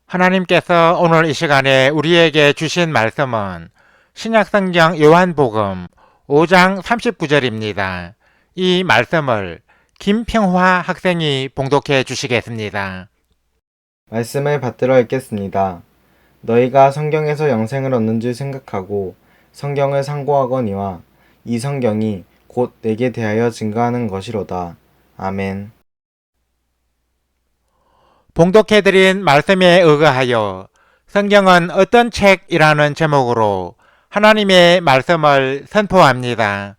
하나님께서 오늘 이 시간에 우리에게 주신 말씀은 신약성경 요한복음 5장 39절입니다. 이 말씀을 김평화 학생이 봉독해 주시겠습니다. 말씀을 받들어 읽겠습니다. 너희가 성경에서 영생을 얻는 줄 생각하고 성경을 상고하거니와 이 성경이 곧 내게 대하여 증거하는 것이로다. 아멘. 봉독해드린 말씀에 의거하여 성경은 어떤 책이라는 제목으로 하나님의 말씀을 선포합니다.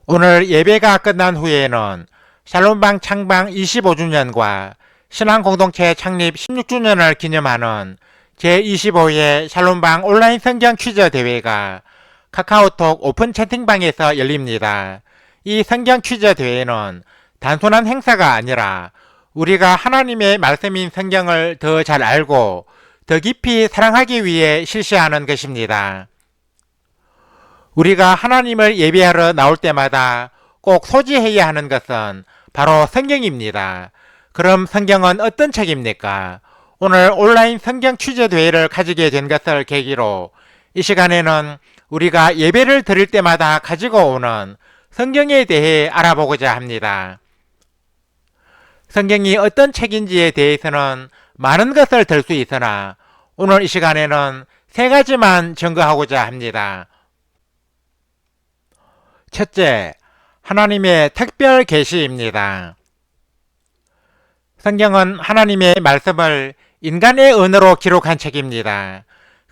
오늘 예배가 끝난 후에는 샬롬방 창방 25주년과 신앙공동체 창립 16주년을 기념하는 제25회 샬롬방 온라인 성경 퀴즈 대회가 카카오톡 오픈 채팅방에서 열립니다. 이 성경 퀴즈 대회는 단순한 행사가 아니라 우리가 하나님의 말씀인 성경을 더 잘 알고 더 깊이 사랑하기 위해 실시하는 것입니다. 우리가 하나님을 예배하러 나올 때마다 꼭 소지해야 하는 것은 바로 성경입니다. 그럼 성경은 어떤 책입니까? 오늘 온라인 성경 퀴즈 대회를 가지게 된 것을 계기로 이 시간에는 우리가 예배를 드릴 때마다 가지고 오는 성경에 대해 알아보고자 합니다. 성경이 어떤 책인지에 대해서는 많은 것을 들 수 있으나 오늘 이 시간에는 세 가지만 증거하고자 합니다. 첫째, 하나님의 특별 계시입니다. 성경은 하나님의 말씀을 인간의 언어로 기록한 책입니다.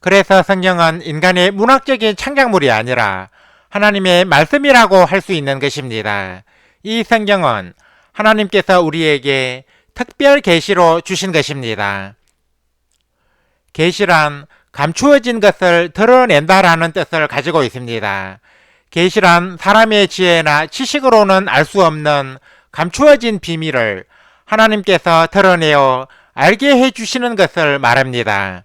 그래서 성경은 인간의 문학적인 창작물이 아니라 하나님의 말씀이라고 할 수 있는 것입니다. 이 성경은 하나님께서 우리에게 특별 계시로 주신 것입니다. 계시란 감추어진 것을 드러낸다라는 뜻을 가지고 있습니다. 계시란 사람의 지혜나 지식으로는 알 수 없는 감추어진 비밀을 하나님께서 드러내어 알게 해주시는 것을 말합니다.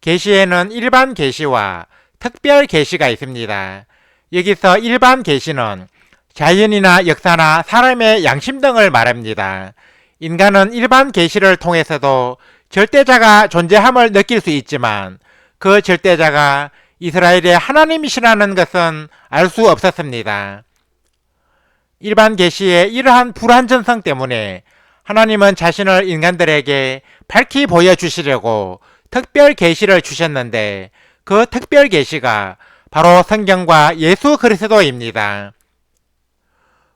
계시에는 일반 계시와 특별 계시가 있습니다. 여기서 일반 계시는 자연이나 역사나 사람의 양심 등을 말합니다. 인간은 일반 계시를 통해서도 절대자가 존재함을 느낄 수 있지만 그 절대자가 이스라엘의 하나님이시라는 것은 알 수 없었습니다. 일반 계시의 이러한 불완전성 때문에 하나님은 자신을 인간들에게 밝히 보여주시려고 특별 계시를 주셨는데 그 특별 계시가 바로 성경과 예수 그리스도입니다.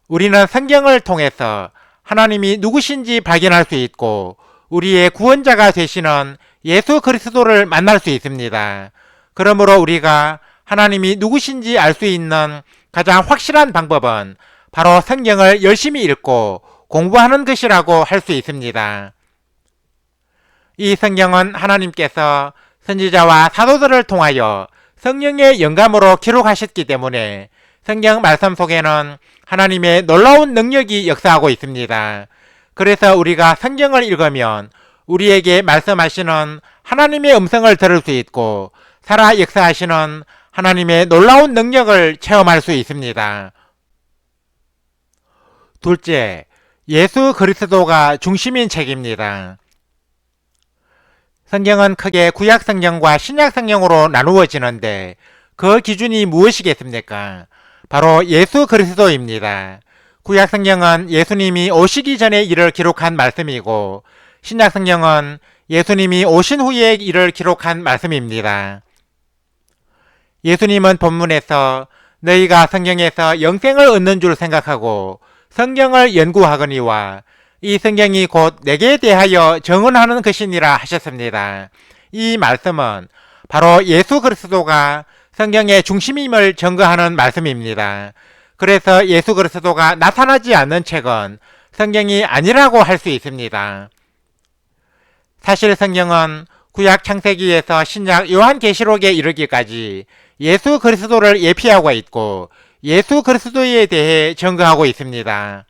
우리는 성경을 통해서 하나님이 누구신지 발견할 수 있고 우리의 구원자가 되시는 예수 그리스도를 만날 수 있습니다. 그러므로 우리가 하나님이 누구신지 알 수 있는 가장 확실한 방법은 바로 성경을 열심히 읽고 공부하는 것이라고 할 수 있습니다. 이 성경은 하나님께서 선지자와 사도들을 통하여 성령의 영감으로 기록하셨기 때문에 성경 말씀 속에는 하나님의 놀라운 능력이 역사하고 있습니다. 그래서 우리가 성경을 읽으면 우리에게 말씀하시는 하나님의 음성을 들을 수 있고 살아 역사하시는 하나님의 놀라운 능력을 체험할 수 있습니다. 둘째, 예수 그리스도가 중심인 책입니다. 성경은 크게 구약 성경과 신약 성경으로 나누어지는데 그 기준이 무엇이겠습니까? 바로 예수 그리스도입니다. 구약 성경은 예수님이 오시기 전의 일을 기록한 말씀이고 신약 성경은 예수님이 오신 후의 일을 기록한 말씀입니다. 예수님은 본문에서 너희가 성경에서 영생을 얻는 줄 생각하고 성경을 연구하거니와 이 성경이 곧 내게 대하여 증언하는 것이니라 하셨습니다. 이 말씀은 바로 예수 그리스도가 성경의 중심임을 증거하는 말씀입니다. 그래서 예수 그리스도가 나타나지 않는 책은 성경이 아니라고 할 수 있습니다. 사실 성경은 구약 창세기에서 신약 요한계시록에 이르기까지 예수 그리스도를 예피하고 있고 예수 그리스도에 대해 증거하고 있습니다.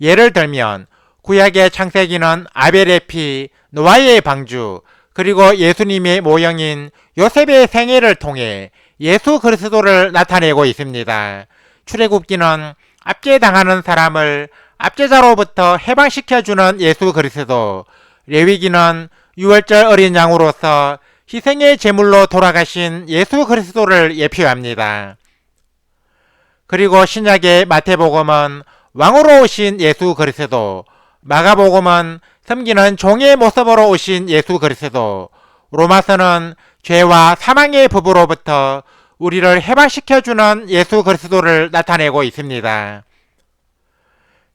예를 들면 구약의 창세기는 아벨의 피, 노아의 방주, 그리고 예수님의 모형인 요셉의 생애를 통해 예수 그리스도를 나타내고 있습니다. 출애굽기는 압제당하는 사람을 압제자로부터 해방시켜주는 예수 그리스도, 레위기는 유월절 어린 양으로서 희생의 제물로 돌아가신 예수 그리스도를 예표합니다. 그리고 신약의 마태복음은 왕으로 오신 예수 그리스도, 마가복음은 섬기는 종의 모습으로 오신 예수 그리스도, 로마서는 죄와 사망의 법으로부터 우리를 해방시켜주는 예수 그리스도를 나타내고 있습니다.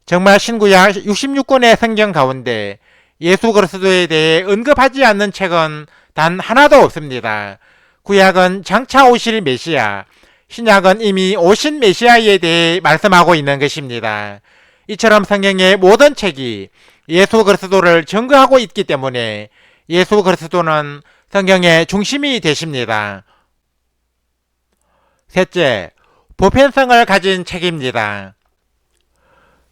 정말 신구약 66권의 성경 가운데 예수 그리스도에 대해 언급하지 않는 책은 단 하나도 없습니다. 구약은 장차 오실 메시아, 신약은 이미 오신 메시아에 대해 말씀하고 있는 것입니다. 이처럼 성경의 모든 책이 예수 그리스도를 증거하고 있기 때문에 예수 그리스도는 성경의 중심이 되십니다. 셋째, 보편성을 가진 책입니다.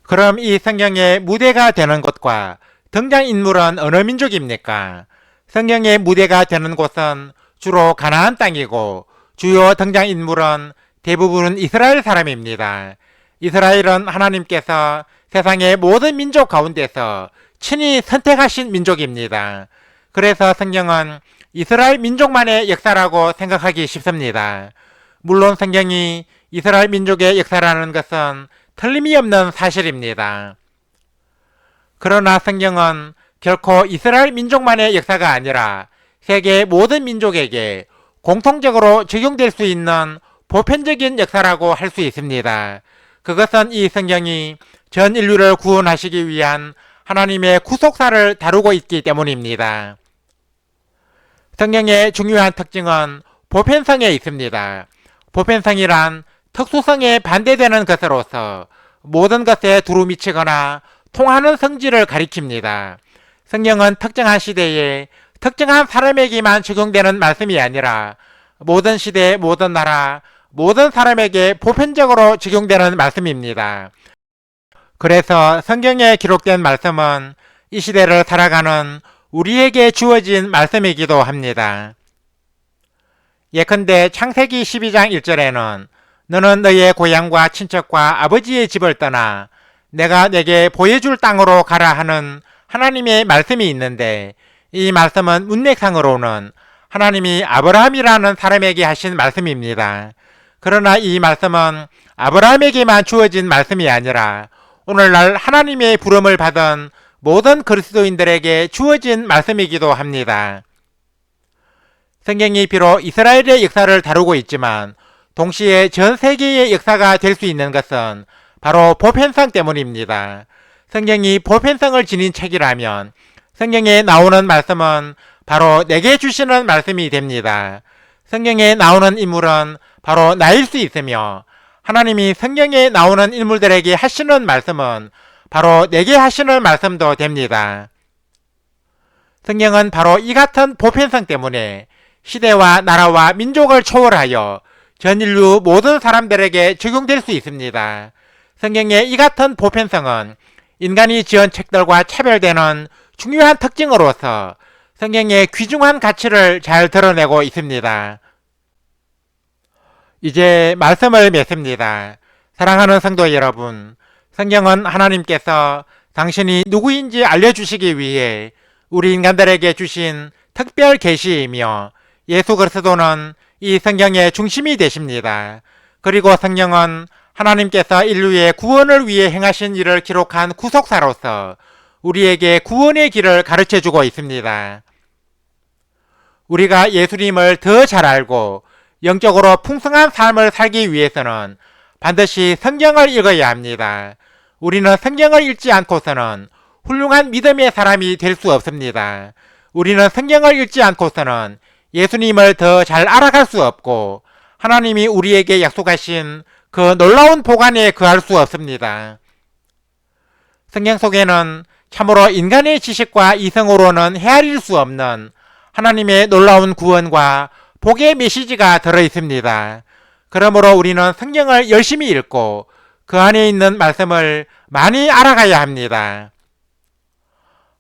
그럼 이 성경의 무대가 되는 곳과 등장인물은 어느 민족입니까? 성경의 무대가 되는 곳은 주로 가나안 땅이고 주요 등장인물은 대부분은 이스라엘 사람입니다. 이스라엘은 하나님께서 세상의 모든 민족 가운데서 친히 선택하신 민족입니다. 그래서 성경은 이스라엘 민족만의 역사라고 생각하기 쉽습니다. 물론 성경이 이스라엘 민족의 역사라는 것은 틀림이 없는 사실입니다. 그러나 성경은 결코 이스라엘 민족만의 역사가 아니라 세계 모든 민족에게 공통적으로 적용될 수 있는 보편적인 역사라고 할 수 있습니다. 그것은 이 성경이 전 인류를 구원하시기 위한 하나님의 구속사를 다루고 있기 때문입니다. 성경의 중요한 특징은 보편성에 있습니다. 보편성이란 특수성에 반대되는 것으로서 모든 것에 두루미치거나 통하는 성질을 가리킵니다. 성경은 특정한 시대에 특정한 사람에게만 적용되는 말씀이 아니라 모든 시대, 모든 나라, 모든 사람에게 보편적으로 적용되는 말씀입니다. 그래서 성경에 기록된 말씀은 이 시대를 살아가는 우리에게 주어진 말씀이기도 합니다. 예컨대 창세기 12장 1절에는 너는 너의 고향과 친척과 아버지의 집을 떠나 내가 내게 보여줄 땅으로 가라 하는 하나님의 말씀이 있는데, 이 말씀은 문맥상으로는 하나님이 아브라함이라는 사람에게 하신 말씀입니다. 그러나 이 말씀은 아브라함에게만 주어진 말씀이 아니라 오늘날 하나님의 부름을 받은 모든 그리스도인들에게 주어진 말씀이기도 합니다. 성경이 비록 이스라엘의 역사를 다루고 있지만 동시에 전 세계의 역사가 될 수 있는 것은 바로 보편성 때문입니다. 성경이 보편성을 지닌 책이라면 성경에 나오는 말씀은 바로 내게 주시는 말씀이 됩니다. 성경에 나오는 인물은 바로 나일 수 있으며 하나님이 성경에 나오는 인물들에게 하시는 말씀은 바로 내게 하시는 말씀도 됩니다. 성경은 바로 이 같은 보편성 때문에 시대와 나라와 민족을 초월하여 전 인류 모든 사람들에게 적용될 수 있습니다. 성경의 이 같은 보편성은 인간이 지은 책들과 차별되는 중요한 특징으로서 성경의 귀중한 가치를 잘 드러내고 있습니다. 이제 말씀을 맺습니다. 사랑하는 성도 여러분, 성경은 하나님께서 당신이 누구인지 알려주시기 위해 우리 인간들에게 주신 특별 계시이며 예수 그리스도는 이 성경의 중심이 되십니다. 그리고 성경은 하나님께서 인류의 구원을 위해 행하신 일을 기록한 구속사로서 우리에게 구원의 길을 가르쳐주고 있습니다. 우리가 예수님을 더 잘 알고 영적으로 풍성한 삶을 살기 위해서는 반드시 성경을 읽어야 합니다. 우리는 성경을 읽지 않고서는 훌륭한 믿음의 사람이 될 수 없습니다. 우리는 성경을 읽지 않고서는 예수님을 더 잘 알아갈 수 없고 하나님이 우리에게 약속하신 그 놀라운 복안에 거할 수 없습니다. 성경 속에는 참으로 인간의 지식과 이성으로는 헤아릴 수 없는 하나님의 놀라운 구원과 복의 메시지가 들어있습니다. 그러므로 우리는 성경을 열심히 읽고 그 안에 있는 말씀을 많이 알아가야 합니다.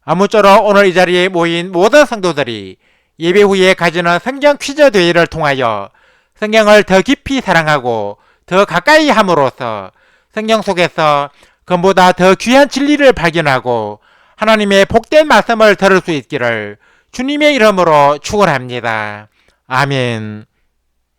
아무쪼록 오늘 이 자리에 모인 모든 성도들이 예배 후에 가지는 성경 퀴즈 대회를 통하여 성경을 더 깊이 사랑하고 더 가까이 함으로써 성경 속에서 그보다 더 귀한 진리를 발견하고 하나님의 복된 말씀을 들을 수 있기를 주님의 이름으로 축원합니다. 아멘.